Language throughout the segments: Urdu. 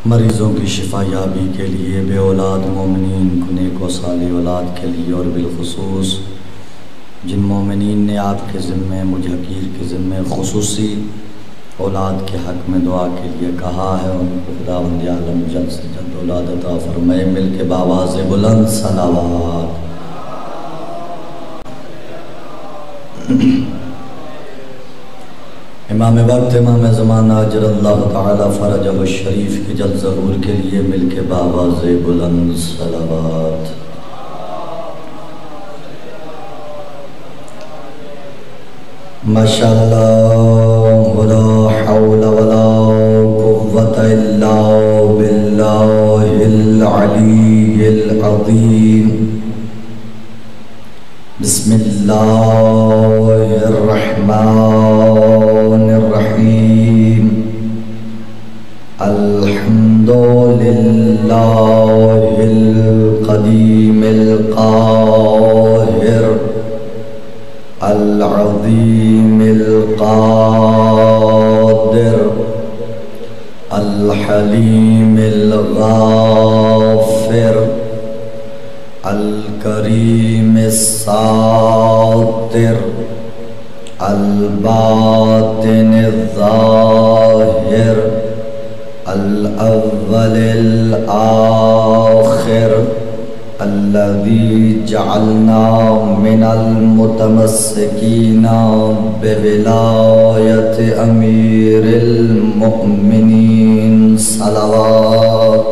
مریضوں کی شفا یابی کے لیے، بے اولاد مومنین کو نیک و صالح اولاد کے لیے، اور بالخصوص جن مومنین نے آپ کے ذمے، مجھ حقیر کے ذمے خصوصی اولاد کے حق میں دعا کے لیے کہا ہے، ان کو خداوند عالم جلد سے جلد اولاد عطا فرمائے۔ مل کے بآواز بلند صلوات۔ امام وقت، امام زمانہ اجر اللہ تعالی فرجہ الشریف کے جلد ظہور کے لیے مل کے بآواز بلند صلوات۔ ماشاءاللہ ولا حول ولا قوة الا باللہ العلی العظیم۔ بسم اللہ الرحمن الرحیم۔ الحمد للہ القدیم القاہر العظیم القادر الحلیم الغافر الکریم الساتر الباطن الظاہر الاول الآخر الذي جعلنا من المتمسكين بولاية أمير المؤمنين صلوات۔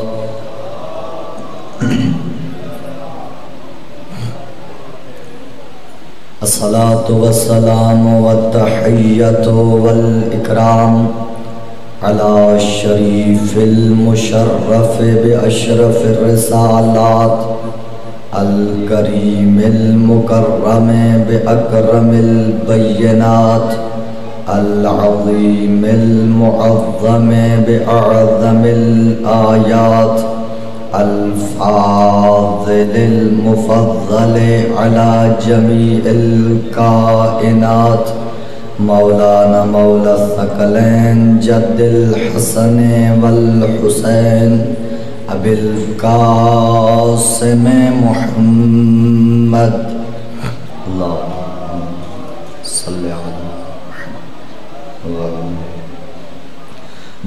الصلاة والسلام والتحية والإكرام على الشريف المشرف بأشرف الرسالات الكريم المكرم بأكرم البينات العظيم المعظم بأعظم الآيات الفاضل المفضل على جميع الكائنات مولانا مولا الثقلين جد الحسن والحسين ابی القاسم محمد اللہم صلی علی محمد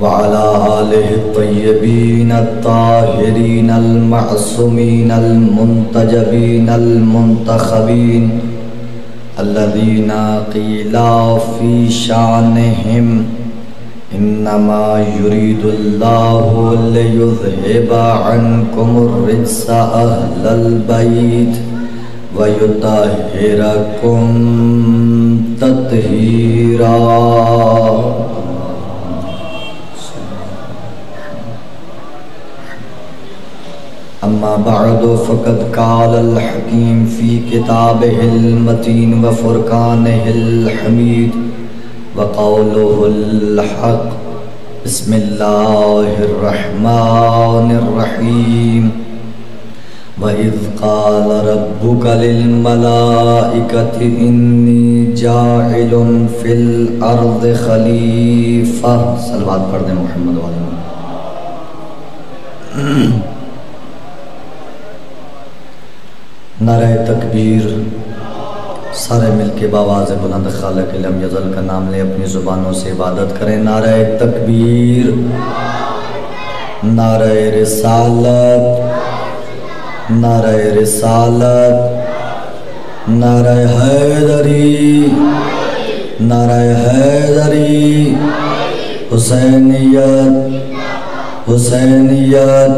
وعلى آلہ الطیبین الطاہرین المعصومین المنتجبین المنتخبین الذین قیل فی شانہم انما يريد الله ليذهب عنكم الرجس اهل البيت ويطهركم تطهيرا۔ اما بعد فقد قال الحكيم في كتابه المتين وفرقانه الحميد وقوله الحق بسم الله الرحمن الرحيم وإذ قال ربك للملائكة إني جاعل في الأرض خليفة۔ صلوات پڑھ دیں محمد والے۔ نعرہ تکبیر۔ سارے مل کے بآواز بلند خالق لم یزل کا نام لیں، اپنی زبانوں سے عبادت کریں۔ نعرہ تکبیر، نعرہ رسالت، نعرہ رسالت، نعرہ حیدری، نعرہ حیدری، حسینیت، حسینیت،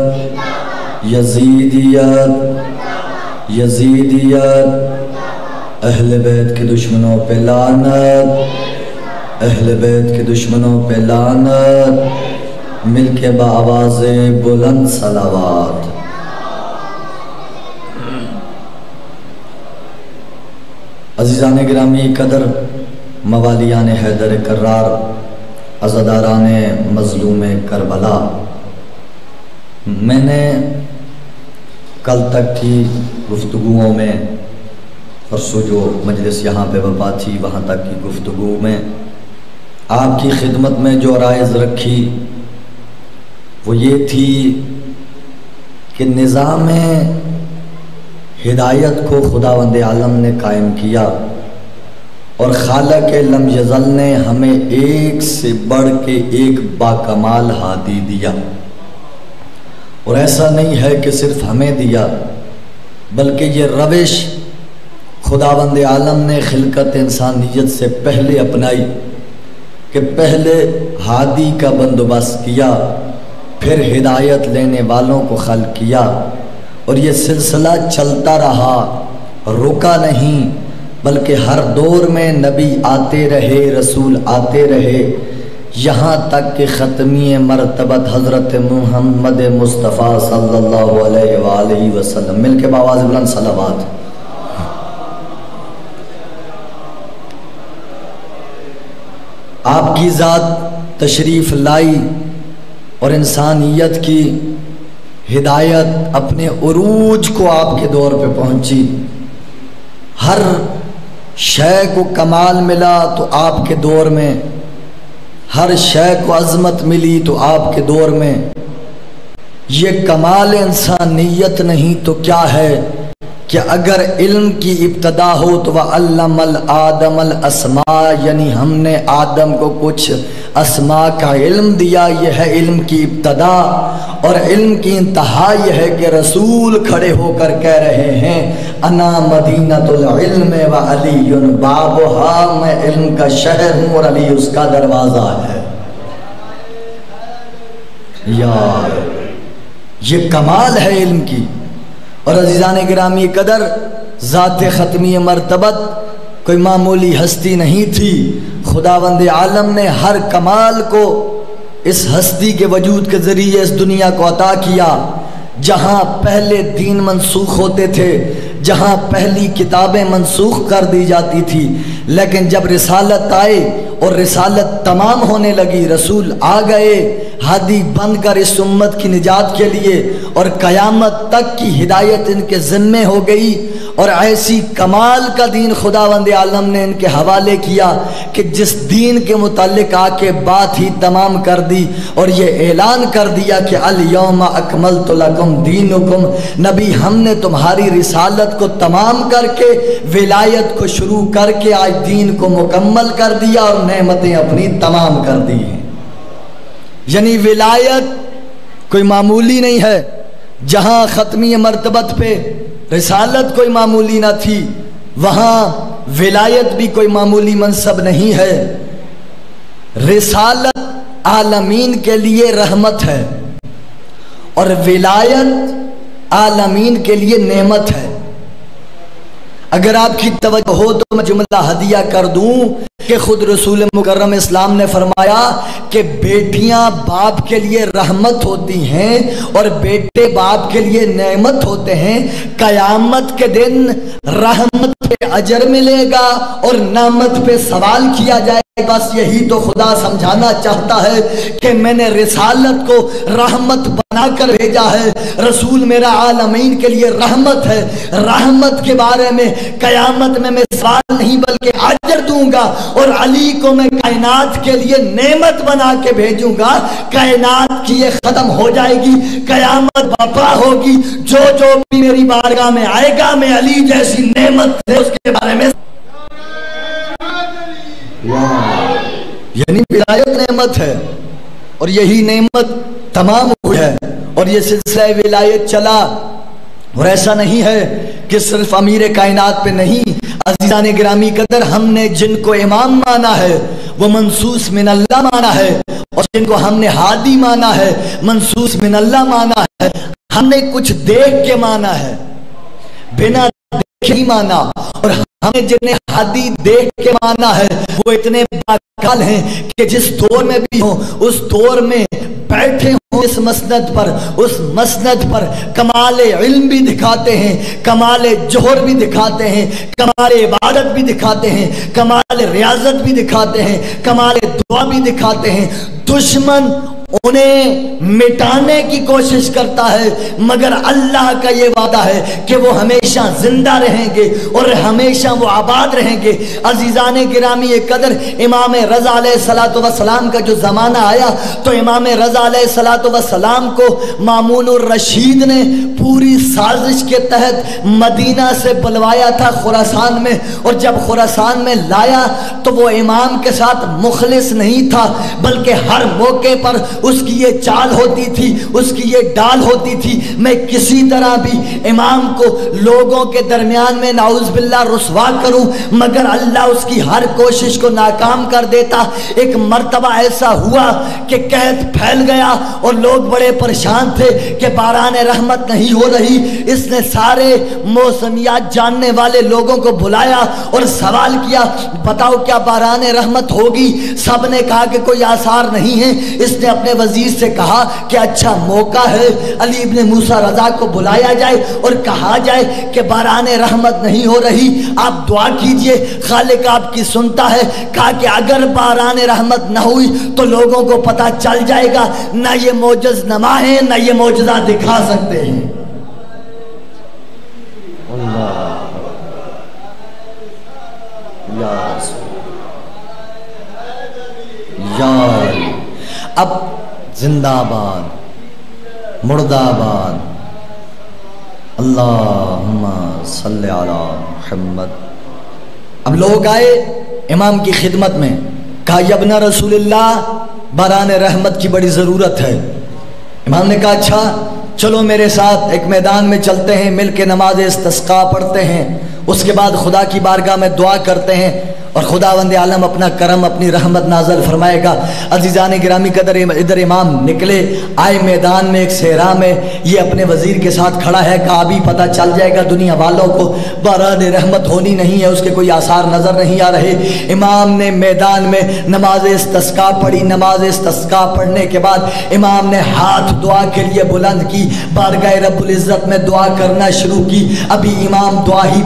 یزیدیت، یزیدیت، اہل بیت کے دشمنوں پہ لعنت، اہل بیت کے دشمنوں پہ لعنت۔ مل کے بآواز بلند صلوات۔ عزیزان گرامی قدر، موالیان حیدر کرار، عزاداران مظلوم کربلا، میں نے کل تک کی گفتگوؤں میں، پرسوں جو مجلس یہاں پہ وبا تھی وہاں تک کی گفتگو میں آپ کی خدمت میں جو عرائض رکھی وہ یہ تھی کہ نظام ہدایت کو خداوند عالم نے قائم کیا اور خالق لم یزل نے ہمیں ایک سے بڑھ کے ایک باکمال ہادی دیا. اور ایسا نہیں ہے کہ صرف ہمیں دیا، بلکہ یہ روش خداوند عالم نے خلقت انسانیت سے پہلے اپنائی کہ پہلے ہادی کا بندوبست کیا، پھر ہدایت لینے والوں کو خلق کیا، اور یہ سلسلہ چلتا رہا، رکا نہیں، بلکہ ہر دور میں نبی آتے رہے، رسول آتے رہے، یہاں تک کہ ختمی مرتبت حضرت محمد مصطفیٰ صلی اللہ علیہ وآلہ وسلم. مل کے بآواز بلند صلوات. آپ کی ذات تشریف لائی اور انسانیت کی ہدایت اپنے عروج کو آپ کے دور پہ پہنچی. ہر شے کو کمال ملا تو آپ کے دور میں، ہر شے کو عظمت ملی تو آپ کے دور میں. یہ کمال انسانیت نہیں تو کیا ہے کہ اگر علم کی ابتدا ہو تو وَعَلَّمَ الْآدَمَ الْأَسْمَاءَ، یعنی ہم نے آدم کو کچھ اسماء کا علم دیا. یہ ہے علم کی ابتدا، اور علم کی انتہا یہ ہے کہ رسول کھڑے ہو کر کہہ رہے ہیں انا مدینۃ العلم وعلی بابھا، میں علم کا شہر ہوں اور علی اس کا دروازہ ہے. یار یہ کمال ہے علم کی. اور عزیزان گرامی قدر، ذات ختمی مرتبت کوئی معمولی ہستی نہیں تھی. خداوند عالم نے ہر کمال کو اس ہستی کے وجود کے ذریعے اس دنیا کو عطا کیا. جہاں پہلے دین منسوخ ہوتے تھے، جہاں پہلی کتابیں منسوخ کر دی جاتی تھی، لیکن جب رسالت آئے اور رسالت تمام ہونے لگی، رسول آ گئے ہادی بن کر اس امت کی نجات کے لیے، اور قیامت تک کی ہدایت ان کے ذمے ہو گئی. اور ایسی کمال کا دین خداوند عالم نے ان کے حوالے کیا کہ جس دین کے متعلق آ کے بات ہی تمام کر دی اور یہ اعلان کر دیا کہ الیوم اکملت لکم دینکم. نبی ہم نے تمہاری رسالت کو تمام کر کے، ولایت کو شروع کر کے آج دین کو مکمل کر دیا اور نعمتیں اپنی تمام کر دی ہیں. یعنی ولایت کوئی معمولی نہیں ہے. جہاں ختمی مرتبت پہ رسالت کوئی معمولی نہ تھی، وہاں ولایت بھی کوئی معمولی منصب نہیں ہے. رسالت عالمین کے لیے رحمت ہے اور ولایت عالمین کے لیے نعمت ہے. اگر آپ کی توجہ ہو تو میں جملہ ہدیہ کر دوں کہ خود رسول مکرم اسلام نے فرمایا کہ بیٹیاں باپ کے لیے رحمت ہوتی ہیں اور بیٹے باپ کے لیے نعمت ہوتے ہیں. قیامت کے دن رحمت پہ اجر ملے گا اور نعمت پہ سوال کیا جائے گا. بس یہی تو خدا سمجھانا چاہتا ہے کہ میں نے رسالت کو رحمت بنا کر بھیجا ہے. رسول میرا عالمین کے لیے رحمت ہے. رحمت کے بارے میں قیامت میں سوال نہیں بلکہ اجر دوں گا، اور علی کو میں کائنات کے لیے نعمت بنا کے بھیجوں گا. کائنات کی یہ ختم ہو جائے گی، قیامت برپا ہوگی. جو جو بھی میری بارگاہ میں آئے گا میں علی جیسی نعمت ہے اس کے بارے میں. یعنی ولایت نعمت ہے اور یہی نعمت تمام ہوئی ہے اور یہ سلسلہ ولایت چلا. اور ایسا نہیں ہے کہ صرف امیر کائنات پہ نہیں. عزیزان گرامی قدر، ہم نے جن کو امام مانا ہے وہ منصوص من اللہ مانا ہے، اور جن کو ہم نے ہادی مانا ہے منصوص من اللہ مانا ہے. ہم نے کچھ دیکھ کے مانا ہے، بنا دیکھ ہی مانا. اور ہمیں جنہیں ہادی دیکھ کے مانا ہے وہ اتنے باکال ہیں کہ جس دور میں بھی ہوں اس دور میں بیٹھے ہوں اس مسند پر، اس مسند پر کمال علم بھی دکھاتے ہیں، کمال جوہر بھی دکھاتے ہیں، کمال عبادت بھی دکھاتے ہیں، کمال ریاضت بھی دکھاتے ہیں، کمال دعا بھی دکھاتے ہیں. دشمن انہیں مٹانے کی کوشش کرتا ہے، مگر اللہ کا یہ وعدہ ہے کہ وہ ہمیشہ زندہ رہیں گے اور ہمیشہ وہ آباد رہیں گے۔ عزیزان گرامی قدر، امام رضا علیہ السلام کا جو زمانہ آیا تو امام رضا علیہ السلام کو مامون الرشید نے پوری سازش کے تحت مدینہ سے بلوایا تھا خراسان میں، اور جب خراسان میں لایا تو وہ امام کے ساتھ مخلص نہیں تھا، بلکہ ہر موقع پر اس کی یہ چال ہوتی تھی، اس کی یہ ڈال ہوتی تھی، میں کسی طرح بھی امام کو لوگوں کے درمیان میں نعوذ باللہ رسوا کروں، مگر اللہ اس کی ہر کوشش کو ناکام کر دیتا۔ ایک مرتبہ ایسا ہوا کہ قحط پھیل گیا اور لوگ بڑے پریشان تھے کہ باران رحمت نہیں ہو رہی۔ اس نے سارے موسمیات جاننے والے لوگوں کو بلایا اور سوال کیا، بتاؤ کیا باران رحمت ہوگی؟ سب نے کہا کہ کوئی آثار نہیں ہے۔ اس نے اپنے وزیر سے کہا کہ اچھا موقع ہے، علی ابن موسیٰ رضا کو بلایا جائے اور کہا جائے کہ باران رحمت نہیں ہو رہی، آپ دعا کیجئے، خالق آپ کی سنتا ہے۔ کہا کہ اگر باران رحمت نہ ہوئی تو لوگوں کو پتہ چل جائے گا، نہ یہ معجز نما ہے نہ یہ معجزہ دکھا سکتے ہیں۔ اب زندہ آباد، مردہ آباد، اللہم صلی علی محمد۔ اب لوگ آئے امام کی خدمت میں، کہا یا ابن رسول اللہ باران رحمت کی بڑی ضرورت ہے۔ امام نے کہا اچھا چلو میرے ساتھ ایک میدان میں چلتے ہیں، مل کے نماز استسقاء پڑھتے ہیں، اس کے بعد خدا کی بارگاہ میں دعا کرتے ہیں اور خداوند عالم اپنا کرم اپنی رحمت نازل فرمائے گا۔ عزیزان گرامی قدر، ادھر امام نکلے، آئے میدان میں ایک صحرا میں، یہ اپنے وزیر کے ساتھ کھڑا ہے، کہا ابھی پتہ چل جائے گا دنیا والوں کو باران رحمت ہونی نہیں ہے، اس کے کوئی آثار نظر نہیں آ رہے۔ امام نے میدان میں نماز استسقاء پڑھی، نماز استسقاء پڑھنے کے بعد امام نے ہاتھ دعا کے لیے بلند کی، بارگاہ رب العزت میں دعا کرنا شروع کی۔ ابھی امام دعا ہی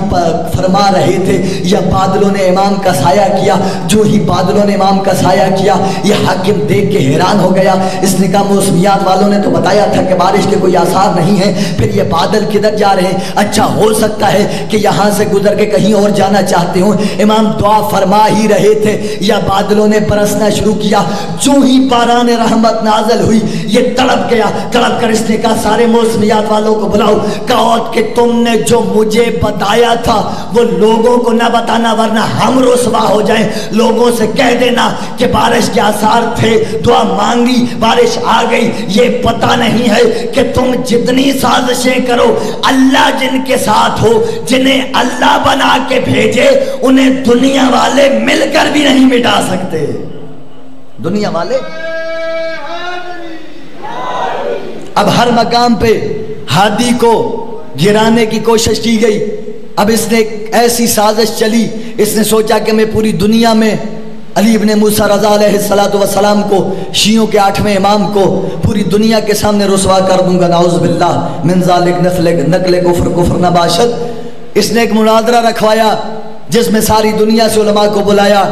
فرما رہے تھے یا بادلوں نے امام کا سایہ کیا۔ جو ہی بادلوں نے امام کا سایہ کیا، یہ حاکم دیکھ کے حیران ہو گیا۔ اس نے کہا موسمیات والوں نے تو بتایا تھا کہ بارش کے کوئی آثار نہیں ہیں، پھر یہ بادل کدھر جا رہے ہیں؟ اچھا ہو سکتا ہے کہ یہاں سے گزر کے کہیں اور جانا چاہتے ہوں۔ امام دعا فرما ہی رہے تھے یا بادلوں نے برسنا شروع کیا۔ جو ہی باران رحمت نازل ہوئی، یہ تڑپ گیا۔ تڑپ کر اس نے کہا سارے موسمیات والوں کو بلاؤ، کہا کہ تم نے جو مجھے بتایا تھا وہ لوگوں کو نہ بتانا ورنہ ہم رسوا ہو جائیں۔ لوگوں سے کہہ دینا کہ بارش کے آثار تھے، دعا مانگی، بارش آ گئی۔ یہ پتہ نہیں ہے کہ تم جتنی سازشیں کرو، اللہ جن کے ساتھ ہو، جنہیں اللہ بنا کے بھیجے، انہیں دنیا والے مل کر بھی نہیں مٹا سکتے۔ دنیا والے اب ہر مقام پہ ہادی کو گرانے کی کوشش کی گئی۔ اب اس نے ایک ایسی سازش چلی، اس نے سوچا کہ میں پوری دنیا میں علی ابن موسیٰ رضا علیہ السلام کو، شیعوں کے 8ویں امام کو پوری دنیا کے سامنے رسوا کر دوں گا، نعوذ باللہ من ذالک نقل کفر نباشد۔ اس نے ایک مناظرہ رکھوایا جس میں ساری دنیا سے علماء کو بلایا،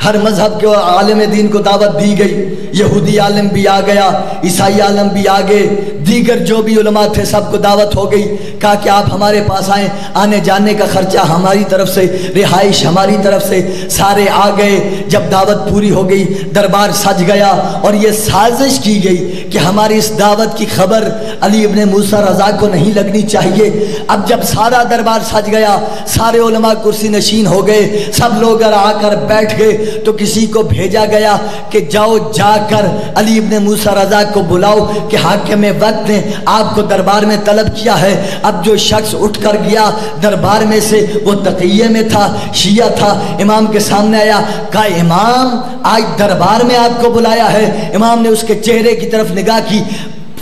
ہر مذہب کے عالم دین کو دعوت دی گئی۔ یہودی عالم بھی آ گیا، عیسائی عالم بھی آگے، دیگر جو بھی علماء تھے سب کو دعوت ہو گئی۔ کہا کہ آپ ہمارے پاس آئیں، آنے جانے کا خرچہ ہماری طرف سے، رہائش ہماری طرف سے۔ سارے آ گئے۔ جب دعوت پوری ہو گئی، دربار سج گیا اور یہ سازش کی گئی کہ ہماری اس دعوت کی خبر علی ابن موسیٰ رضا کو نہیں لگنی چاہیے۔ اب جب سارا دربار سج گیا، سارے علماء کرسی نشین ہو گئے، سب لوگ آ کر بیٹھ گئے، تو کسی کو بھیجا گیا کہ جاؤ جا کر علی ابن موسیٰ رضا کو بلاؤ کہ حاکم وقت نے آپ کو دربار میں طلب کیا ہے۔ اب جو شخص اٹھ کر گیا دربار میں سے، وہ تقیہ میں تھا، شیعہ تھا، امام کے سامنے آیا، کہا امام آج دربار میں آپ کو بلایا ہے۔ امام نے اس کے چہرے کی طرف نگاہ کی،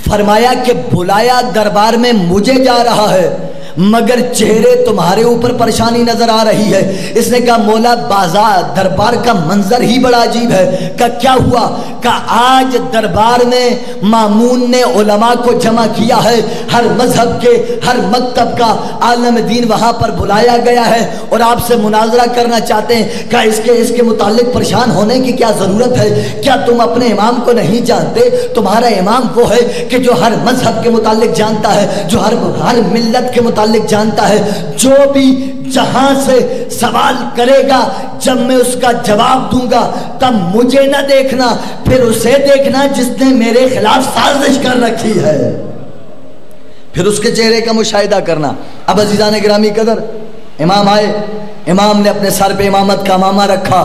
فرمایا کہ بلایا دربار میں مجھے جا رہا ہے، مگر چہرے تمہارے اوپر پریشانی نظر آ رہی ہے۔ اس نے کہا مولا بازار دربار کا منظر ہی بڑا عجیب ہے۔ کہا کیا ہوا؟ کہا آج دربار میں مامون نے علماء کو جمع کیا ہے، ہر مذہب کے ہر مکتب کا عالم دین وہاں پر بلایا گیا ہے اور آپ سے مناظرہ کرنا چاہتے ہیں۔ کہا اس کے متعلق پریشان ہونے کی کیا ضرورت ہے؟ کیا تم اپنے امام کو نہیں جانتے؟ تمہارا امام وہ ہے کہ جو ہر مذہب کے متعلق جانتا ہے، جو ہر ملت کے متعلق جانتا ہے۔ جو بھی جہاں سے سوال کرے گا جب میں اس کا جواب دوں گا تب مجھے نہ دیکھنا، پھر اسے دیکھنا جس نے میرے خلاف سازش کر رکھی ہے، پھر اس کے چہرے کا مشاہدہ کرنا۔ اب عزیزان گرامی قدر، امام آئے، امام نے اپنے سر پہ امامت کا امامہ رکھا،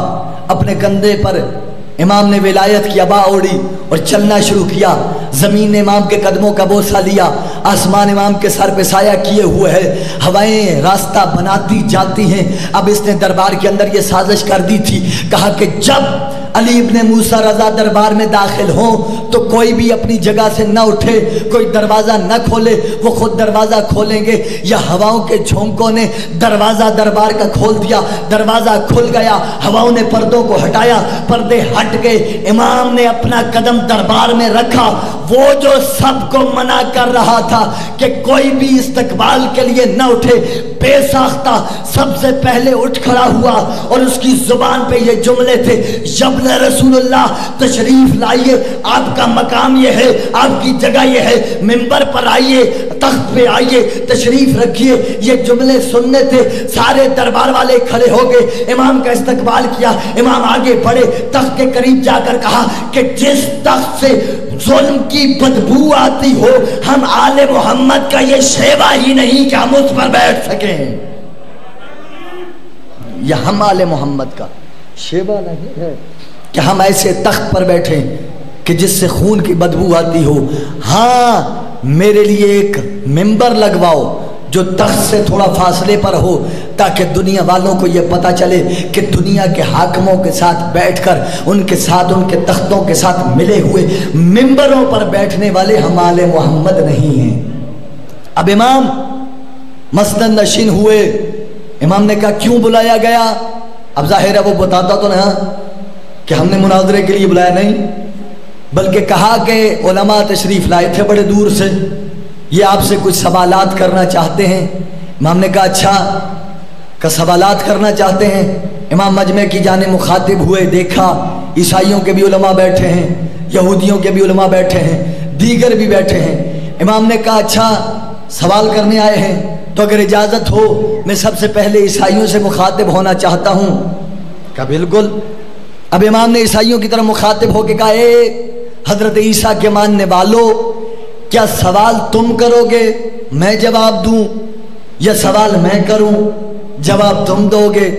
اپنے کندھے پر امام نے ولایت کی عبا اوڑھی اور چلنا شروع کیا۔ زمین نے امام کے قدموں کا بوسہ لیا، آسمان امام کے سر پہ سایہ کیے ہوئے ہے، ہوائیں راستہ بناتی جاتی ہیں۔ اب اس نے دربار کے اندر یہ سازش کر دی تھی، کہا کہ جب علی ابن موسیٰ رضا دربار میں داخل ہوں تو کوئی بھی اپنی جگہ سے نہ اٹھے، کوئی دروازہ نہ کھولے، وہ خود دروازہ کھولیں گے یا ہواؤں کے جھونکوں نے دروازہ دربار کا کھول دیا، دروازہ کھل گیا، ہواؤں نے پردوں کو ہٹایا، پردے ہٹ گئے، امام نے اپنا قدم دربار میں رکھا۔ وہ جو سب کو منع کر رہا تھا کہ کوئی بھی استقبال کے لیے نہ اٹھے، بے ساختہ سب سے پہلے اٹھ کھڑا ہوا اور اس کی زبان پہ یہ جملے تھے، ابن رسول اللہ تشریف لائیے، آپ کا مقام یہ ہے، آپ کی جگہ یہ ہے، منبر پر آئیے، تخت پہ آئیے، تشریف رکھیے۔ یہ جملے سننے تھے، سارے دربار والے کھڑے ہو گئے، امام کا استقبال کیا، امام آگے بڑھے، تخت کے قریب جا کر کہا کہ جس تخت سے ظلم کی بدبو آتی ہو، ہم آل محمد کا یہ شیوا ہی نہیں کہ ہم اس پر بیٹھ سکیں، یہ ہم آل محمد کا شیوا نہیں ہے کہ ہم ایسے تخت پر بیٹھیں کہ جس سے خون کی بدبو آتی ہو۔ ہاں میرے لیے ایک منبر لگواؤ جو تخت سے تھوڑا فاصلے پر ہو، تاکہ دنیا والوں کو یہ پتا چلے کہ دنیا کے حاکموں کے ساتھ بیٹھ کر ان کے ساتھ، ان کے تختوں کے ساتھ ملے ہوئے منبروں پر بیٹھنے والے ہم آل محمد نہیں ہیں۔ اب امام مسند نشین ہوئے، امام نے کہا کیوں بلایا گیا؟ اب ظاہر ہے وہ بتاتا تو نہیں کہ ہم نے مناظرے کے لیے بلایا نہیں، بلکہ کہا کہ علماء تشریف لائے تھے بڑے دور سے، یہ آپ سے کچھ سوالات کرنا چاہتے ہیں۔ امام نے کہا اچھا، کہ سوالات کرنا چاہتے ہیں۔ امام مجمع کی جانب مخاطب ہوئے، دیکھا عیسائیوں کے بھی علماء بیٹھے ہیں، یہودیوں کے بھی علماء بیٹھے ہیں، دیگر بھی بیٹھے ہیں۔ امام نے کہا اچھا سوال کرنے آئے ہیں تو اگر اجازت ہو میں سب سے پہلے عیسائیوں سے مخاطب ہونا چاہتا ہوں۔ کہا بالکل۔ اب امام نے عیسائیوں کی طرف مخاطب ہو کے کہا اے حضرت عیسیٰ کے ماننے والو، کیا سوال تم کرو گے میں جواب دوں یا سوال میں کروں جواب تم دو گے؟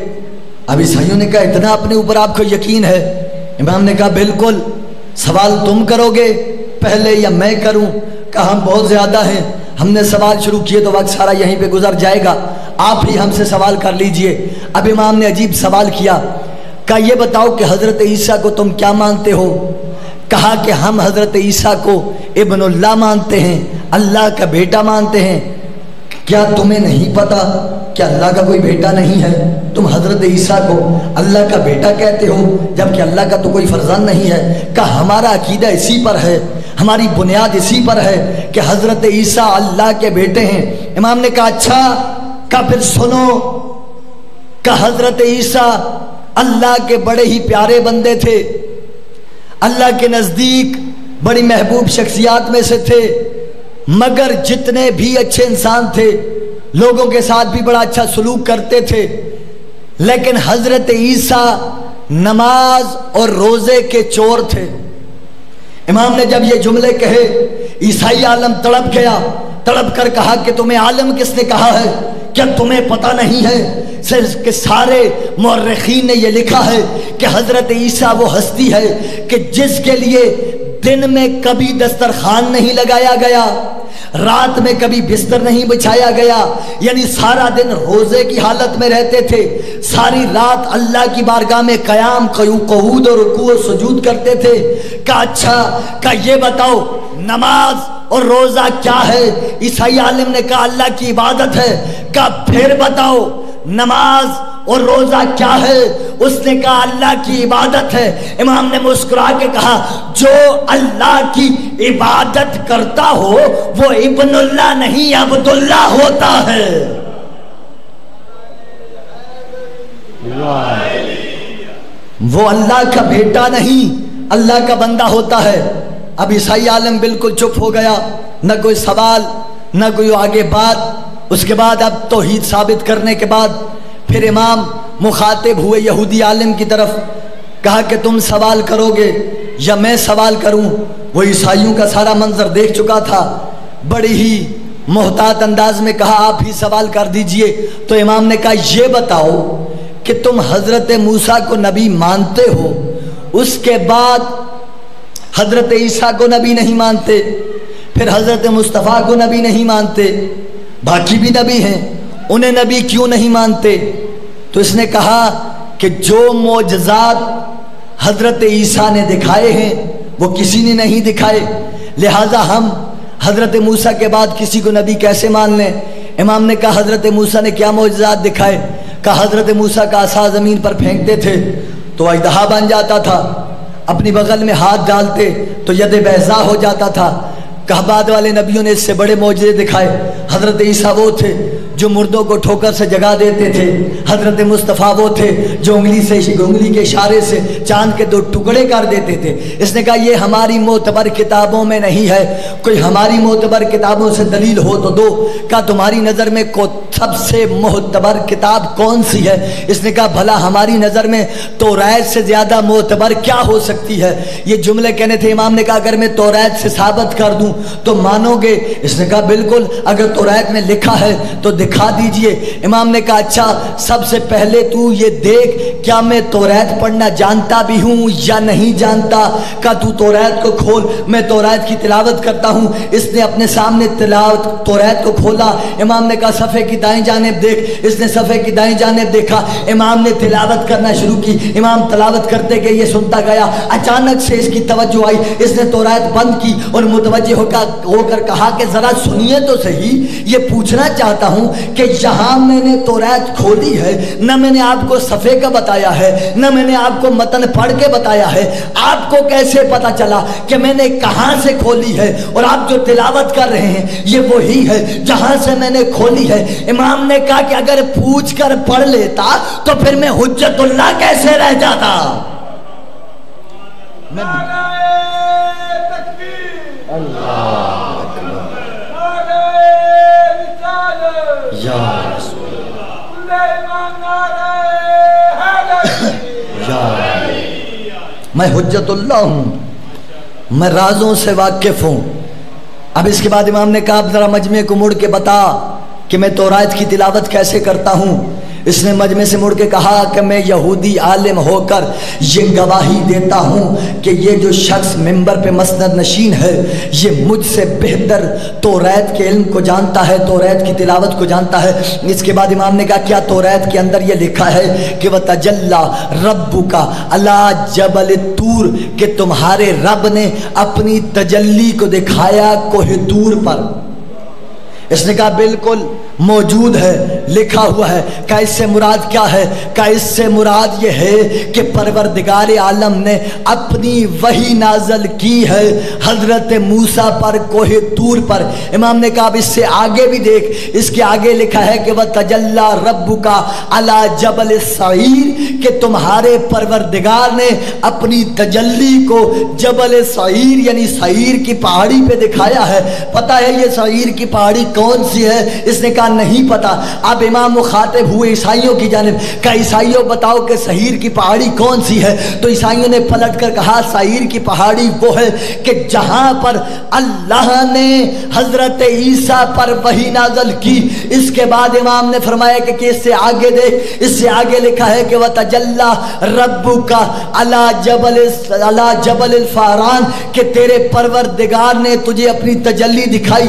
اب عیسائیوں نے کہا اتنا اپنے اوپر آپ کو یقین ہے؟ امام نے کہا بالکل، سوال تم کرو گے پہلے یا میں کروں؟ کہا ہم بہت زیادہ ہیں، ہم نے سوال شروع کیے تو وقت سارا یہیں پہ گزر جائے گا، آپ ہی ہم سے سوال کر لیجئے۔ اب امام نے عجیب سوال کیا، کہا یہ بتاؤ کہ حضرت عیسیٰ کو تم کیا مانتے ہو؟ کہا کہ ہم حضرت عیسیٰ کو ابن اللہ مانتے ہیں، اللہ کا بیٹا مانتے ہیں۔ کیا تمہیں نہیں پتا کہ اللہ کا کوئی بیٹا نہیں ہے؟ تم حضرت عیسیٰ کو اللہ کا بیٹا کہتے ہو جبکہ اللہ کا تو کوئی فرزند نہیں ہے۔ کہا ہمارا عقیدہ اسی پر ہے، ہماری بنیاد اسی پر ہے کہ حضرت عیسیٰ اللہ کے بیٹے ہیں۔ امام نے کہا اچھا، کہا پھر سنو، کہ حضرت عیسیٰ اللہ کے بڑے ہی پیارے بندے تھے، اللہ کے نزدیک بڑی محبوب شخصیات میں سے تھے، مگر جتنے بھی اچھے انسان تھے لوگوں کے ساتھ بھی بڑا اچھا سلوک کرتے تھے، لیکن حضرت عیسیٰ نماز اور روزے کے چور تھے۔ امام نے جب یہ جملے کہے عیسائی عالم تڑپ گیا، تڑپ کر کہا کہ تمہیں عالم کس نے کہا ہے؟ کیا تمہیں پتہ نہیں ہے کہ سارے مورخین نے یہ لکھا ہے کہ حضرت عیسیٰ وہ ہستی ہے کہ جس کے لیے دن میں کبھی دسترخوان نہیں لگایا گیا، رات میں کبھی بستر نہیں بچھایا گیا، یعنی سارا دن روزے کی حالت میں رہتے تھے، ساری رات اللہ کی بارگاہ میں قیام قعود اور رکوع و سجود کرتے تھے۔ کہا اچھا، کہا یہ بتاؤ نماز اور روزہ کیا ہے؟ عیسائی عالم نے کہا اللہ کی عبادت ہے۔ کہا پھر بتاؤ نماز اور روزہ کیا ہے؟ اس نے کہا اللہ کی عبادت ہے۔ امام نے مسکرا کے کہا جو اللہ کی عبادت کرتا ہو وہ ابن اللہ نہیں عبداللہ ہوتا ہے۔ وہ اللہ کا بیٹا نہیں اللہ کا بندہ ہوتا ہے۔ اب عیسائی عالم بالکل چپ ہو گیا، نہ کوئی سوال نہ کوئی آگے بات۔ اس کے بعد اب توحید ثابت کرنے کے بعد پھر امام مخاطب ہوئے یہودی عالم کی طرف، کہا کہ تم سوال کرو گے یا میں سوال کروں؟ وہ عیسائیوں کا سارا منظر دیکھ چکا تھا، بڑی ہی محتاط انداز میں کہا آپ ہی سوال کر دیجئے۔ تو امام نے کہا یہ بتاؤ کہ تم حضرت موسیٰ کو نبی مانتے ہو، اس کے بعد حضرت عیسیٰ کو نبی نہیں مانتے، پھر حضرت مصطفیٰ کو نبی نہیں مانتے، باقی بھی نبی ہیں انہیں نبی کیوں نہیں مانتے؟ تو اس نے کہا کہ جو معجزات حضرت عیسیٰ نے دکھائے ہیں وہ کسی نے نہیں دکھائے، لہٰذا ہم حضرت موسیٰ کے بعد کسی کو نبی کیسے مان لیں؟ امام نے کہا حضرت موسیٰ نے کیا معجزات دکھائے؟ کہا حضرت موسیٰ کا عصا زمین پر پھینکتے تھے تو اژدہا بن جاتا تھا، اپنی بغل میں ہاتھ ڈالتے تو ید بیضاء ہو جاتا تھا۔ کہا بعد والے نبیوں نے اس سے بڑے معجزے دکھائے، حضرت عیسیٰ وہ تھے جو مردوں کو ٹھوکر سے جگا دیتے تھے، حضرت مصطفیٰ وہ تھے جو انگلی کے اشارے سے چاند کے 2 ٹکڑے کر دیتے تھے۔ اس نے کہا یہ ہماری معتبر کتابوں میں نہیں ہے، کوئی ہماری معتبر کتابوں سے دلیل ہو تو دو۔ کہا تمہاری نظر میں سب سے معتبر کتاب کون سی ہے؟ اس نے کہا بھلا ہماری نظر میں توریت سے زیادہ معتبر کیا ہو سکتی ہے؟ یہ جملے کہنے تھے۔ امام نے کہا اگر میں توریت سے ثابت کر دوں تو مانو گے؟ اس نے کہا بالکل، اگر توریت میں لکھا ہے تو دکھا دیجئے۔ امام نے کہا اچھا سب سے پہلے تو یہ دیکھ کیا میں توریت پڑھنا جانتا بھی ہوں یا نہیں جانتا؟ کہا تو توریت کو کھول، میں توریت کی تلاوت کرتا ہوں۔ اس نے اپنے سامنے توریت کو کھولا، امام نے کہا صفحے کی دائیں جانب دیکھ، اس نے صفحے کی دائیں جانب دیکھا، امام نے تلاوت کرنا شروع کی۔ امام تلاوت کرتے گئے، یہ سنتا گیا، اچانک سے اس کی توجہ آئی، اس نے توریت بند کی اور متوجہ ہو کر کہا کہ ذرا سنیے تو صحیح، یہ پوچھنا چاہتا ہوں کہ یہاں میں نے توریت کھولی ہے، نہ میں نے آپ کو صفحے کا بتایا ہے نہ میں نے آپ کو متن پڑھ کے بتایا ہے، آپ کو کیسے پتا چلا کہ میں نے کہاں سے کھولی ہے؟ اور آپ جو تلاوت کر رہے ہیں یہ وہی ہے جہاں سے میں نے کھولی ہے۔ امام نے کہا کہ اگر پوچھ کر پڑھ لیتا تو پھر میں حجت اللہ کیسے رہ جاتا؟ میں حجت اللہ ہوں، میں رازوں سے واقف ہوں۔ اب اس کے بعد امام نے کہا اب ذرا مجمع کو مڑ کے بتا کہ میں توریت کی تلاوت کیسے کرتا ہوں۔ اس نے مجمع سے مڑ کے کہا کہ میں یہودی عالم ہو کر یہ گواہی دیتا ہوں کہ یہ جو شخص ممبر پہ مسند نشین ہے یہ مجھ سے بہتر توریت کے علم کو جانتا ہے، توریت کی تلاوت کو جانتا ہے۔ اس کے بعد امام نے کہا کیا توریت کے اندر یہ لکھا ہے کہ وَتَجَلَّى رَبُّكَ عَلَى جَبَلِ الطُّورِ کہ تمہارے رب نے اپنی تجلی کو دکھایا کوہ طور پر؟ اس نے کہا بالکل موجود ہے، لکھا ہوا ہے۔ کہ اس سے مراد کیا ہے؟ کہ اس سے مراد یہ ہے کہ پروردگار عالم نے اپنی وحی نازل کی ہے حضرت موسیٰ پر کوہ طور پر۔ امام نے کہا اب اس سے آگے بھی دیکھ، اس کے آگے لکھا ہے کہ وَتَجَلَّى رَبُّكَ عَلَى جَبَلِ السَّعِيرِ کہ تمہارے پروردگار نے اپنی تجلی کو جبل سعیر یعنی سعیر کی پہاڑی پہ دکھایا ہے۔ پتہ ہے یہ سعیر کی پہاڑی کون سی ہے؟ اس نے کہا نہیں پتا۔ اب امام مخاطب ہوئے عیسائیوں کی جانب، کہ عیسائیوں بتاؤ کہ سعیر کی پہاڑی کون سی ہے؟ تو عیسائیوں نے پلٹ کر کہا سعیر کی پہاڑی وہ ہے کہ جہاں پر اللہ نے حضرت عیسیٰ پر وحی نازل کی۔ اس کے بعد امام نے فرمایا کہ اس سے آگے دیکھ، اس سے آگے لکھا ہے کہ وَتَجَلَّى رَبُّكَ عَلَى جَبَلِ الفاران کہ تیرے پروردگار نے تجھے اپنی تجلی دکھائی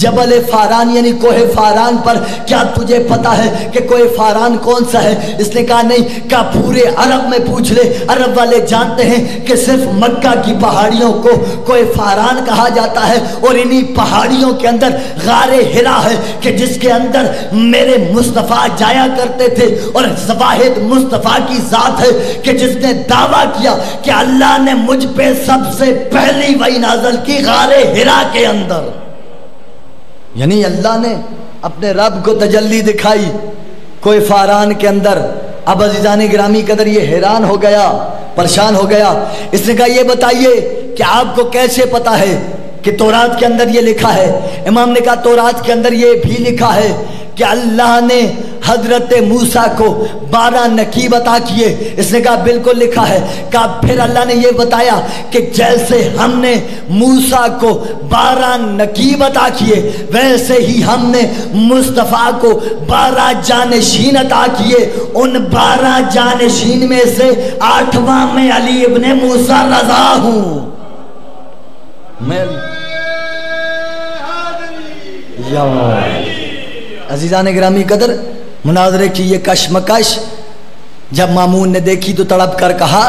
جبل فاران یعنی کوہ فاران پر۔ کیا تجھے پتا ہے کہ کوئی فاران کون سا ہے؟ اس نے کہا نہیں، کہا پورے عرب میں پوچھ لے، عرب والے جانتے ہیں کہ صرف مکہ کی پہاڑیوں کو کوئی فاران کہا جاتا ہے، اور انہی پہاڑیوں کے اندر غار ہرا ہے کہ جس کے اندر میرے مصطفیٰ جایا کرتے تھے، اور واحد مصطفیٰ کی ذات ہے کہ جس نے دعویٰ کیا کہ اللہ نے مجھ پہ سب سے پہلی وحی نازل کی غار ہرا کے اندر، یعنی اللہ نے اپنے رب کو تجلی دکھائی کوئی فاران کے اندر۔ اب عزیزان گرامی قدر یہ حیران ہو گیا، پریشان ہو گیا۔ اس نے کہا یہ بتائیے کہ آپ کو کیسے پتا ہے کہ تورات کے اندر یہ لکھا ہے؟ امام نے کہا تورات کے اندر یہ بھی لکھا ہے کہ اللہ نے حضرت موسیٰ کو 12 نقیب عطا کیے۔ اس نے کہا بالکل لکھا ہے۔ کہا پھر اللہ نے یہ بتایا کہ جیسے ہم نے موسیٰ کو 12 نقیب عطا کیے، ویسے ہی ہم نے مصطفیٰ کو 12 جانشین عطا کیے۔ ان 12 جانشین میں سے 8واں میں علی ابن موسیٰ رضا ہوں۔ میں عزیزان گرامی قدر، مناظرے کی یہ کشمکش جب مامون نے دیکھی تو تڑپ کر کہا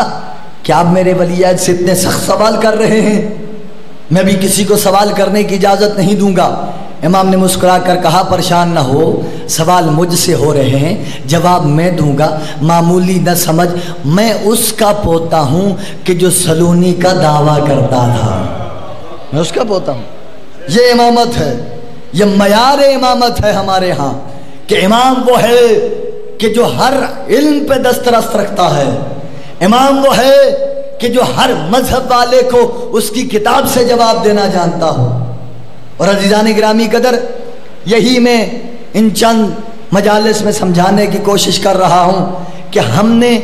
کہ آپ میرے ولی عہد سے اتنے سخت سوال کر رہے ہیں، میں بھی کسی کو سوال کرنے کی اجازت نہیں دوں گا۔ امام نے مسکرا کر کہا پریشان نہ ہو، سوال مجھ سے ہو رہے ہیں، جواب میں دوں گا، معمولی نہ سمجھ، میں اس کا پوتا ہوں کہ جو سلونی کا دعویٰ کرتا تھا، میں اس کا پوتا ہوں۔ یہ امامت ہے، یہ معیار امامت ہے ہمارے ہاں کہ امام وہ ہے کہ جو ہر علم پہ دسترس رکھتا ہے، امام وہ ہے کہ جو ہر مذہب والے کو اس کی کتاب سے جواب دینا جانتا ہو۔ اور عزیزان گرامی قدر، یہی میں ان چند مجالس میں سمجھانے کی کوشش کر رہا ہوں کہ ہم نے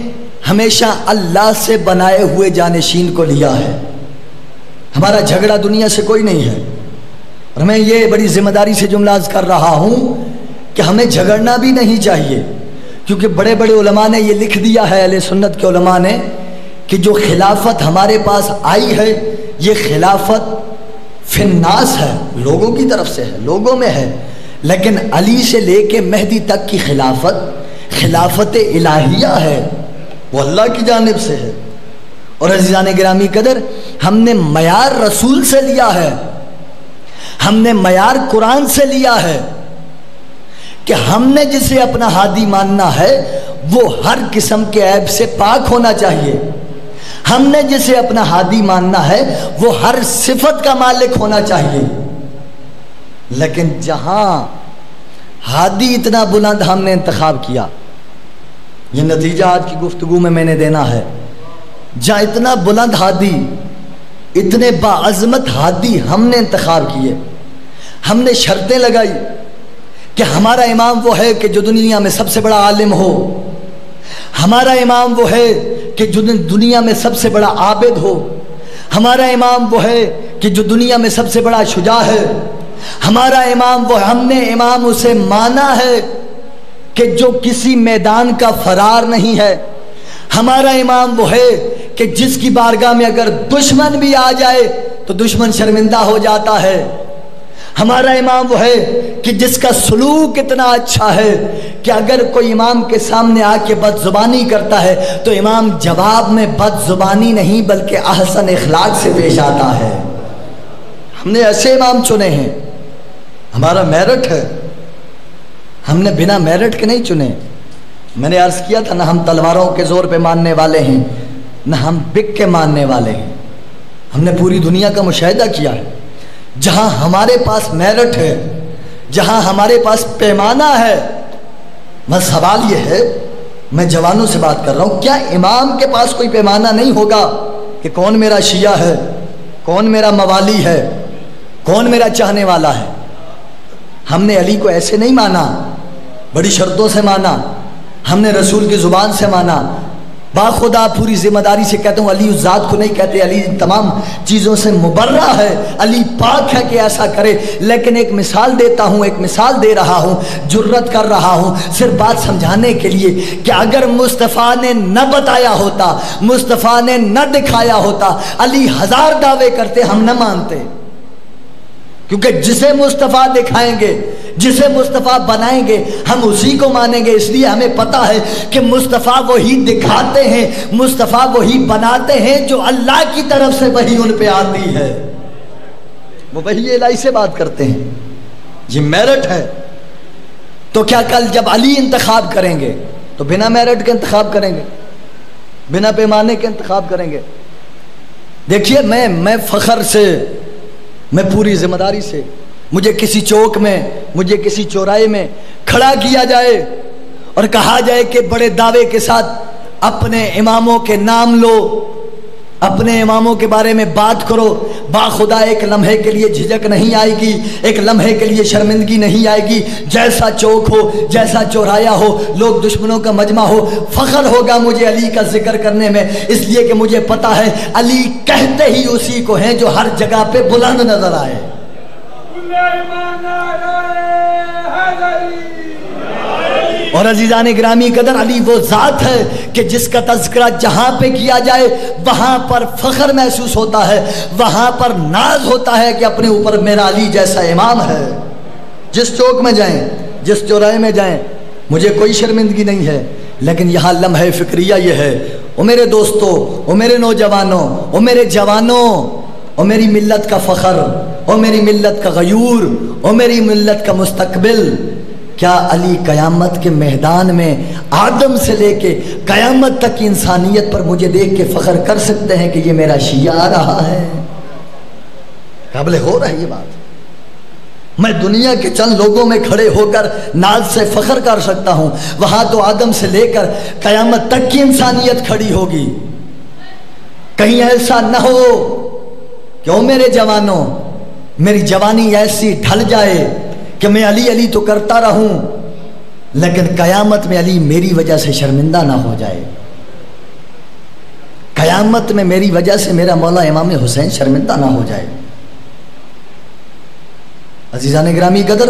ہمیشہ اللہ سے بنائے ہوئے جانشین کو لیا ہے۔ ہمارا جھگڑا دنیا سے کوئی نہیں ہے، اور میں یہ بڑی ذمہ داری سے جملہ عرض کر رہا ہوں کہ ہمیں جھگڑنا بھی نہیں چاہیے، کیونکہ بڑے بڑے علماء نے یہ لکھ دیا ہے، اہل سنت کے علماء نے، کہ جو خلافت ہمارے پاس آئی ہے یہ خلافت فی الناس ہے، لوگوں کی طرف سے ہے، لوگوں میں ہے، لیکن علی سے لے کے مہدی تک کی خلافت الہیہ ہے، وہ اللہ کی جانب سے ہے۔ اور عزیزان گرامی قدر، ہم نے معیار رسول سے لیا ہے، ہم نے معیار قرآن سے لیا ہے کہ ہم نے جسے اپنا ہادی ماننا ہے وہ ہر قسم کے عیب سے پاک ہونا چاہیے، ہم نے جسے اپنا ہادی ماننا ہے وہ ہر صفت کا مالک ہونا چاہیے۔ لیکن جہاں ہادی اتنا بلند ہم نے انتخاب کیا، یہ نتیجہ آج کی گفتگو میں نے دینا ہے، جہاں اتنا بلند ہادی، اتنے باعظمت ہادی ہم نے انتخاب کیے، ہم نے شرطیں لگائی کہ ہمارا امام وہ ہے کہ جو دنیا میں سب سے بڑا عالم ہو، ہمارا امام وہ ہے کہ جو دنیا میں سب سے بڑا عابد ہو، ہمارا امام وہ ہے کہ جو دنیا میں سب سے بڑا شجاع ہے، ہمارا امام وہ، ہم نے امام اسے مانا ہے کہ جو کسی میدان کا فرار نہیں ہے، ہمارا امام وہ ہے کہ جس کی بارگاہ میں اگر دشمن بھی آ جائے تو دشمن شرمندہ ہو جاتا ہے، ہمارا امام وہ ہے کہ جس کا سلوک اتنا اچھا ہے کہ اگر کوئی امام کے سامنے آ کے بد زبانی کرتا ہے تو امام جواب میں بد زبانی نہیں بلکہ احسن اخلاق سے پیش آتا ہے۔ ہم نے ایسے امام چنے ہیں، ہمارا میرٹ ہے، ہم نے بنا میرٹ کے نہیں چنے۔ میں نے عرض کیا تھا، نہ ہم تلواروں کے زور پہ ماننے والے ہیں، نہ ہم بک کے ماننے والے ہیں، ہم نے پوری دنیا کا مشاہدہ کیا ہے، جہاں ہمارے پاس میرٹ ہے، جہاں ہمارے پاس پیمانہ ہے۔ بس سوال یہ ہے، میں جوانوں سے بات کر رہا ہوں، کیا امام کے پاس کوئی پیمانہ نہیں ہوگا کہ کون میرا شیعہ ہے، کون میرا موالی ہے، کون میرا چاہنے والا ہے؟ ہم نے علی کو ایسے نہیں مانا، بڑی شرطوں سے مانا، ہم نے رسول کی زبان سے مانا۔ باخدا پوری ذمہ داری سے کہتا ہوں، علی اس ذات کو نہیں کہتے، علی تمام چیزوں سے مبرہ ہے، علی پاک ہے کہ ایسا کرے، لیکن ایک مثال دیتا ہوں، ایک مثال دے رہا ہوں، جرت کر رہا ہوں صرف بات سمجھانے کے لیے کہ اگر مصطفیٰ نے نہ بتایا ہوتا، مصطفیٰ نے نہ دکھایا ہوتا، علی 1000 دعوے کرتے، ہم نہ مانتے، کیونکہ جسے مصطفیٰ دکھائیں گے جسے مصطفیٰ بنائیں گے ہم اسی کو مانیں گے، اس لیے ہمیں پتہ ہے کہ مصطفیٰ وہی دکھاتے ہیں، مصطفیٰ وہی بناتے ہیں جو اللہ کی طرف سے وہی ان پہ آتی ہے، وہ وہی الہی سے بات کرتے ہیں، یہ میرٹ ہے۔ تو کیا کل جب علی انتخاب کریں گے تو بنا میرٹ کے انتخاب کریں گے، بنا پیمانے کے انتخاب کریں گے؟ دیکھیے میں فخر سے، میں پوری ذمہ داری سے، مجھے کسی چوک میں، مجھے کسی چوراہے میں کھڑا کیا جائے اور کہا جائے کہ بڑے دعوے کے ساتھ اپنے اماموں کے نام لو، اپنے اماموں کے بارے میں بات کرو، باخدا ایک لمحے کے لیے جھجک نہیں آئے گی، ایک لمحے کے لیے شرمندگی نہیں آئے گی، جیسا چوک ہو، جیسا چورایا ہو، لوگ دشمنوں کا مجمع ہو، فخر ہوگا مجھے علی کا ذکر کرنے میں، اس لیے کہ مجھے پتا ہے علی کہتے ہی اسی کو ہیں جو ہر جگہ پہ بلند نظر آئے۔ اور عزیزان گرامی قدر، علی وہ ذات ہے کہ جس کا تذکرہ جہاں پہ کیا جائے وہاں پر فخر محسوس ہوتا ہے، وہاں پر ناز ہوتا ہے کہ اپنے اوپر میرا علی جیسا امام ہے۔ جس چوک میں جائیں، جس چوراہے میں جائیں، مجھے کوئی شرمندگی نہیں ہے، لیکن یہاں لمحہ فکریہ یہ ہے، او میرے دوستو، او میرے نوجوانوں، او میرے جوانوں، او میری ملت کا فخر، او میری ملت کا غیور، او میری ملت کا مستقبل، کیا علی قیامت کے میدان میں آدم سے لے کے قیامت تک کی انسانیت پر مجھے دیکھ کے فخر کر سکتے ہیں کہ یہ میرا شیعہ آ رہا ہے؟ قابل ہو رہا ہے یہ بات؟ میں دنیا کے چند لوگوں میں کھڑے ہو کر ناز سے فخر کر سکتا ہوں، وہاں تو آدم سے لے کر قیامت تک کی انسانیت کھڑی ہوگی۔ کہیں ایسا نہ ہو کہ او میرے جوانوں، میری جوانی ایسی ڈھل جائے کہ میں علی علی تو کرتا رہوں لیکن قیامت میں علی میری وجہ سے شرمندہ نہ ہو جائے، قیامت میں میری وجہ سے میرا مولا امام حسین شرمندہ نہ ہو جائے۔ عزیزان گرامی قدر،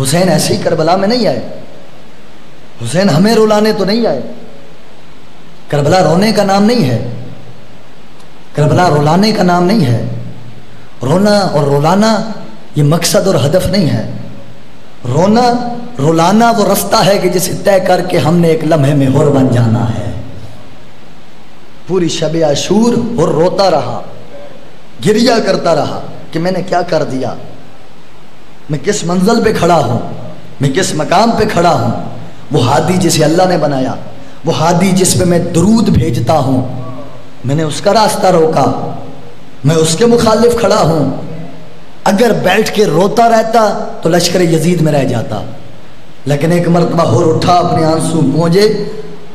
حسین ایسے ہی کربلا میں نہیں آئے، حسین ہمیں رلانے تو نہیں آئے، کربلا رونے کا نام نہیں ہے، کربلا رلانے کا نام نہیں ہے، رونا اور رلانا یہ مقصد اور ہدف نہیں ہے، رونا رلانا وہ رستہ ہے کہ جسے طے کر کے ہم نے ایک لمحے میں حر بن جانا ہے۔ پوری شب عاشور اور روتا رہا، گریہ کرتا رہا کہ میں نے کیا کر دیا، میں کس منزل پہ کھڑا ہوں، میں کس مقام پہ کھڑا ہوں۔ وہ ہادی جسے اللہ نے بنایا، وہ ہادی جس پہ میں درود بھیجتا ہوں، میں نے اس کا راستہ روکا، میں اس کے مخالف کھڑا ہوں۔ اگر بیٹھ کے روتا رہتا تو لشکر یزید میں رہ جاتا، لیکن ایک مرتبہ ہور اٹھا، اپنے آنسو پونجے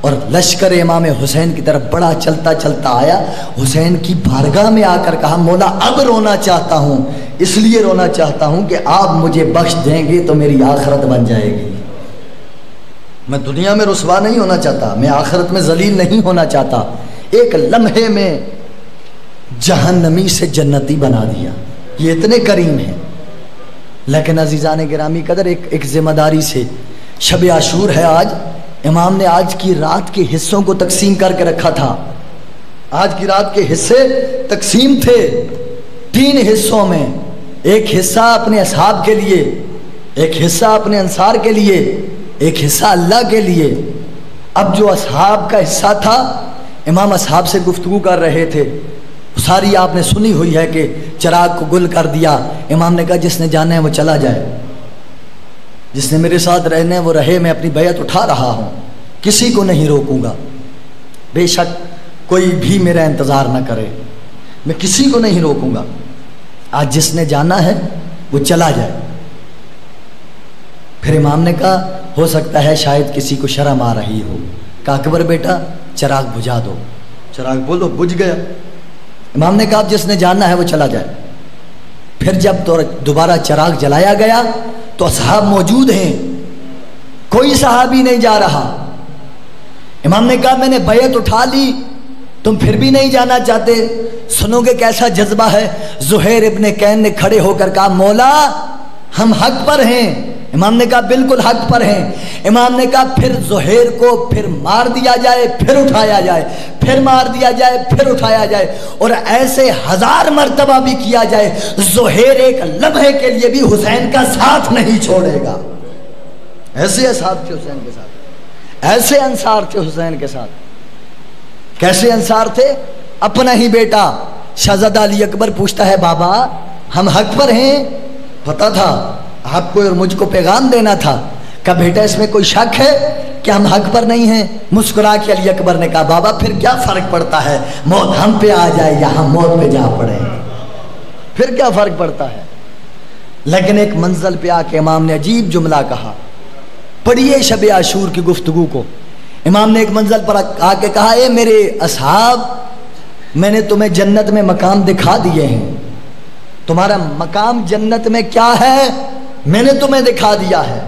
اور لشکر امام حسین کی طرف بڑا چلتا چلتا آیا، حسین کی بارگاہ میں آ کر کہا مولا اب رونا چاہتا ہوں، اس لیے رونا چاہتا ہوں کہ آپ مجھے بخش دیں گے تو میری آخرت بن جائے گی۔ میں دنیا میں رسوا نہیں ہونا چاہتا، میں آخرت میں ذلیل نہیں ہونا چاہتا۔ ایک لمحے میں جہنمی سے جنتی بنا دیا، یہ اتنے کریم ہیں۔ لیکن عزیزان گرامی قدر، ایک ذمہ داری سے، شب عاشور ہے آج، امام نے آج کی رات کے حصوں کو تقسیم کر کے رکھا تھا، آج کی رات کے حصے تقسیم تھے 3 حصوں میں، ایک حصہ اپنے اصحاب کے لیے، ایک حصہ اپنے انصار کے لیے، ایک حصہ اللہ کے لیے۔ اب جو اصحاب کا حصہ تھا، امام اصحاب سے گفتگو کر رہے تھے، ساری آپ نے سنی ہوئی ہے کہ چراغ کو گل کر دیا، امام نے کہا جس نے جانا ہے وہ چلا جائے، جس نے میرے ساتھ رہنا ہے وہ رہے، میں اپنی بیعت اٹھا رہا ہوں، کسی کو نہیں روکوں گا، بے شک کوئی بھی میرا انتظار نہ کرے، میں کسی کو نہیں روکوں گا، آج جس نے جانا ہے وہ چلا جائے۔ پھر امام نے کہا ہو سکتا ہے شاید کسی کو شرم آ رہی ہو، کہا اکبر بیٹا چراغ بجھا دو، چراغ بولو بجھ گیا۔ امام نے کہا جس نے جاننا ہے وہ چلا جائے۔ پھر جب دوبارہ چراغ جلایا گیا تو اصحاب موجود ہیں، کوئی صحابی نہیں جا رہا۔ امام نے کہا میں نے بیعت اٹھا لی، تم پھر بھی نہیں جانا چاہتے؟ سنو گے کیسا جذبہ ہے۔ زہیر ابن کین نے کھڑے ہو کر کہا مولا ہم حق پر ہیں۔ امام نے کہا بالکل حق پر ہیں۔ امام نے کہا پھر زہیر کو پھر مار دیا جائے، پھر اٹھایا جائے، پھر مار دیا جائے، پھر اٹھایا جائے، اور ایسے 1000 مرتبہ بھی کیا جائے، زہیر ایک لمحے کے لیے بھی حسین کا ساتھ نہیں چھوڑے گا۔ ایسے اصحاب تھے حسین کے ساتھ، ایسے انصار تھے حسین کے ساتھ۔ کیسے انصار تھے؟ اپنا ہی بیٹا شہزادہ علی اکبر پوچھتا ہے بابا ہم حق پر ہیں؟ پتا تھا آپ کو اور مجھ کو پیغام دینا تھا۔ کہا بیٹا اس میں کوئی شک ہے کہ ہم حق پر نہیں ہیں؟ مسکرا کے علی اکبر نے کہا بابا پھر کیا فرق پڑتا ہے، موت ہم پہ آ جائے یا ہم موت پہ جا پڑے، پھر کیا فرق پڑتا ہے۔ لیکن ایک منزل پہ آ کے امام نے عجیب جملہ کہا، پڑھیے شب عاشور کی گفتگو کو۔ امام نے ایک منزل پر آ کے کہا اے میرے اصحاب، میں نے تمہیں جنت میں مقام دکھا دیے ہیں، تمہارا مقام جنت میں کیا ہے میں نے تمہیں دکھا دیا ہے،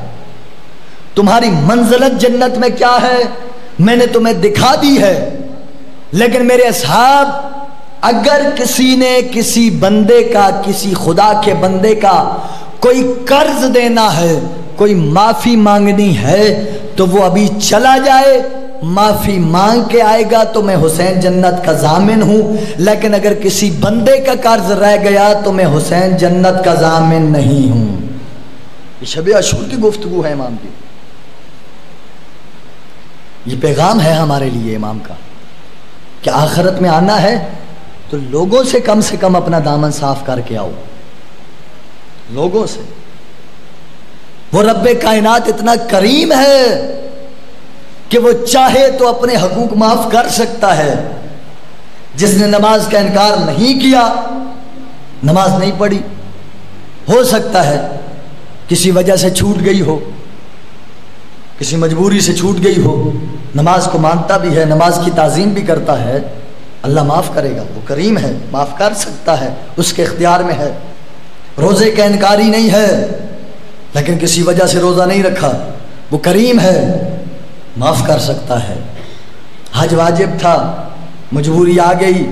تمہاری منزلت جنت میں کیا ہے میں نے تمہیں دکھا دی ہے۔ لیکن میرے اصحاب اگر کسی نے کسی بندے کا، کسی خدا کے بندے کا کوئی قرض دینا ہے، کوئی معافی مانگنی ہے تو وہ ابھی چلا جائے، معافی مانگ کے آئے گا تو میں حسین جنت کا ضامن ہوں، لیکن اگر کسی بندے کا قرض رہ گیا تو میں حسین جنت کا ضامن نہیں ہوں۔ یہ شب عاشور کی گفتگو ہے امام کی، یہ پیغام ہے ہمارے لیے امام کا کہ آخرت میں آنا ہے تو لوگوں سے کم اپنا دامن صاف کر کے آؤ، لوگوں سے۔ وہ رب کائنات اتنا کریم ہے کہ وہ چاہے تو اپنے حقوق معاف کر سکتا ہے۔ جس نے نماز کا انکار نہیں کیا، نماز نہیں پڑھی، ہو سکتا ہے کسی وجہ سے چھوٹ گئی ہو، کسی مجبوری سے چھوٹ گئی ہو، نماز کو مانتا بھی ہے، نماز کی تعظیم بھی کرتا ہے، اللہ معاف کرے گا، وہ کریم ہے، معاف کر سکتا ہے، اس کے اختیار میں ہے۔ روزے کا انکاری نہیں ہے لیکن کسی وجہ سے روزہ نہیں رکھا، وہ کریم ہے، معاف کر سکتا ہے۔ حج واجب تھا، مجبوری آ گئی،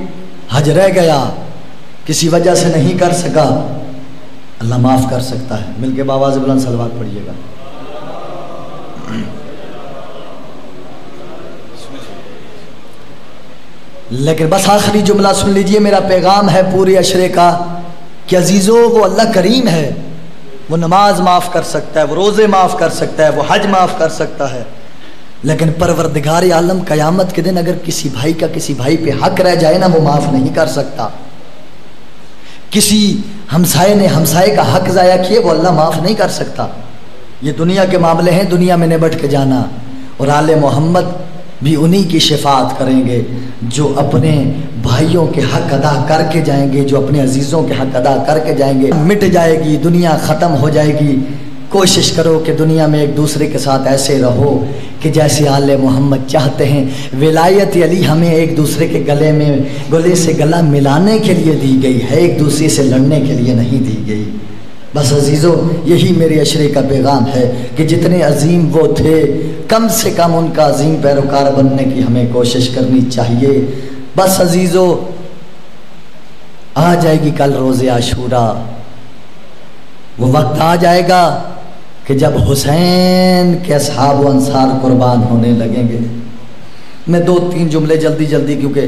حج رہ گیا، کسی وجہ سے نہیں کر سکا، اللہ معاف کر سکتا ہے۔ مل کے باواز بلند صلوات پڑھیے گا۔ لیکن بس آخری جملہ سن لیجئے، میرا پیغام ہے پورے عشرے کا کہ عزیزو وہ اللہ کریم ہے، وہ نماز معاف کر سکتا ہے، وہ روزے معاف کر سکتا ہے، وہ حج معاف کر سکتا ہے، لیکن پروردگار عالم قیامت کے دن اگر کسی بھائی کا کسی بھائی پہ حق رہ جائے نا، وہ معاف نہیں کر سکتا۔ کسی ہمسائے نے ہمسائے کا حق ضائع کیے، وہ اللہ معاف نہیں کر سکتا۔ یہ دنیا کے معاملے ہیں، دنیا میں نبٹ کے جانا، اور آل محمد بھی انہی کی شفاعت کریں گے جو اپنے بھائیوں کے حق ادا کر کے جائیں گے، جو اپنے عزیزوں کے حق ادا کر کے جائیں گے۔ مٹ جائے گی دنیا، ختم ہو جائے گی۔ کوشش کرو کہ دنیا میں ایک دوسرے کے ساتھ ایسے رہو کہ جیسے آل محمد چاہتے ہیں۔ ولایت علی ہمیں ایک دوسرے کے گلے سے گلا ملانے کے لیے دی گئی ہے، ایک دوسرے سے لڑنے کے لیے نہیں دی گئی۔ بس عزیزو یہی میرے عشرے کا پیغام ہے کہ جتنے عظیم وہ تھے کم سے کم ان کا عظیم پیروکار بننے کی ہمیں کوشش کرنی چاہیے۔ بس عزیزو آ جائے گی کل روز عاشورہ، وہ وقت آ جائے گا کہ جب حسین کے اصحاب و انصار قربان ہونے لگیں گے۔ میں 2-3 جملے جلدی کیونکہ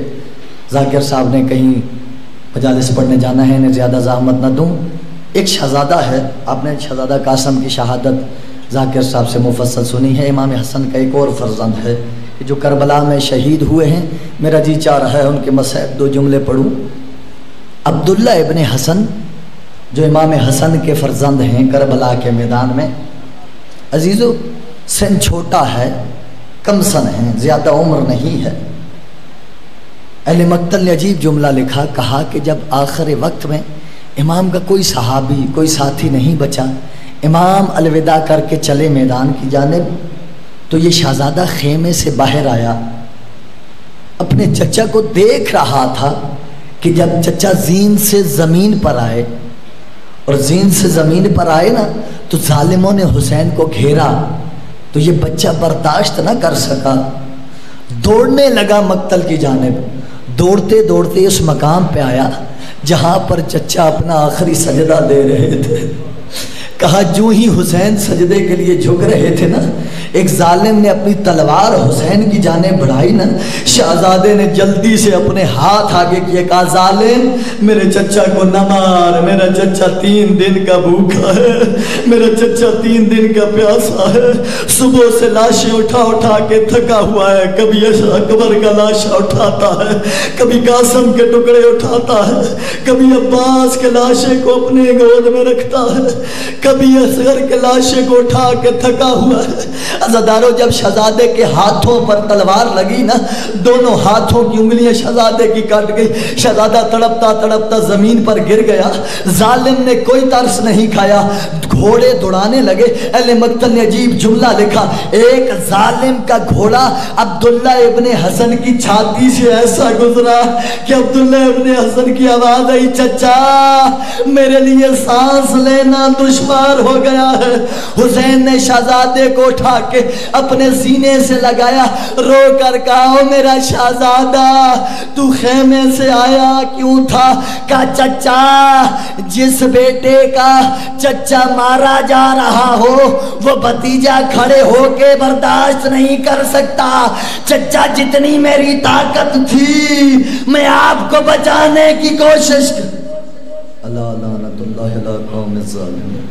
ذاکر صاحب نے کہیں مجالس پڑھنے جانا ہے، انہیں زیادہ زحمت نہ دوں۔ ایک شہزادہ ہے، آپ نے شہزادہ قاسم کی شہادت ذاکر صاحب سے مفصل سنی ہے۔ امام حسن کا ایک اور فرزند ہے کہ جو کربلا میں شہید ہوئے ہیں، میرا جی چاہ رہا ہے ان کے مصائب 2 جملے پڑھوں۔ عبداللہ ابن حسن جو امام حسن کے فرزند ہیں کربلا کے میدان میں، عزیزو سن چھوٹا ہے، کم سن ہیں، زیادہ عمر نہیں ہے۔ اہل مقتل نے عجیب جملہ لکھا، کہا کہ جب آخر وقت میں امام کا کوئی صحابی کوئی ساتھی نہیں بچا، امام الوداع کر کے چلے میدان کی جانب، تو یہ شہزادہ خیمے سے باہر آیا، اپنے چچا کو دیکھ رہا تھا کہ جب چچا زین سے زمین پر آئے، اور زین سے زمین پر آئے نا تو ظالموں نے حسین کو گھیرا، تو یہ بچہ برداشت نہ کر سکا، دوڑنے لگا مقتل کی جانب۔ دوڑتے دوڑتے اس مقام پہ آیا جہاں پر چچا اپنا آخری سجدہ دے رہے تھے۔ کہا جو ہی حسین سجدے کے لیے جھک رہے تھے نا، ایک ظالم نے اپنی تلوار حسین کی جانب بڑھائی نا، شہزادے نے جلدی سے اپنے ہاتھ آگے کیے، کہا ظالم میرے چچا کو نہ مار، میرا چچا 3 دن کا بھوکا ہے، میرا چچا 3 دن کا پیاسا ہے، صبح سے لاشیں اٹھا اٹھا کے تھکا ہوا ہے، کبھی اکبر کا لاشا اٹھاتا ہے، کبھی قاسم کے ٹکڑے اٹھاتا ہے، کبھی عباس کے لاشے کو اپنے گود میں رکھتا ہے، کبھی اصغر کے لاشے کو اٹھا کے تھکا ہوا ہے۔ عزادارو جب شہزادے کے ہاتھوں پر تلوار لگی نا، دونوں ہاتھوں کی انگلیاں شہزادے کی کٹ گئی، شہزادہ تڑپتا تڑپتا زمین پر گر گیا۔ ظالم نے کوئی ترس نہیں کھایا، گھوڑے دوڑانے لگے۔ اہل مکتب نے عجیب جملہ لکھا، ایک ظالم کا گھوڑا عبداللہ ابن حسن کی چھاتی سے ایسا گزرا کہ عبداللہ ابن حسن کی آواز آئی، چچا میرے لیے سانس لینا دشوار ہو گیا ہے۔ حسین نے شہزادے کو اٹھا کے اپنے سینے سے لگایا، رو کر کہا، او میرا شہزادہ تو خیمے سے آیا کیوں تھا؟ کہا چچا جس بیٹے کا چچا مارا جا رہا ہو وہ بھتیجا کھڑے ہو کے برداشت نہیں کر سکتا۔ چچا جتنی میری طاقت تھی میں آپ کو بچانے کی کوشش۔ اللہ لعنت اللہ علی قوم الظالمین۔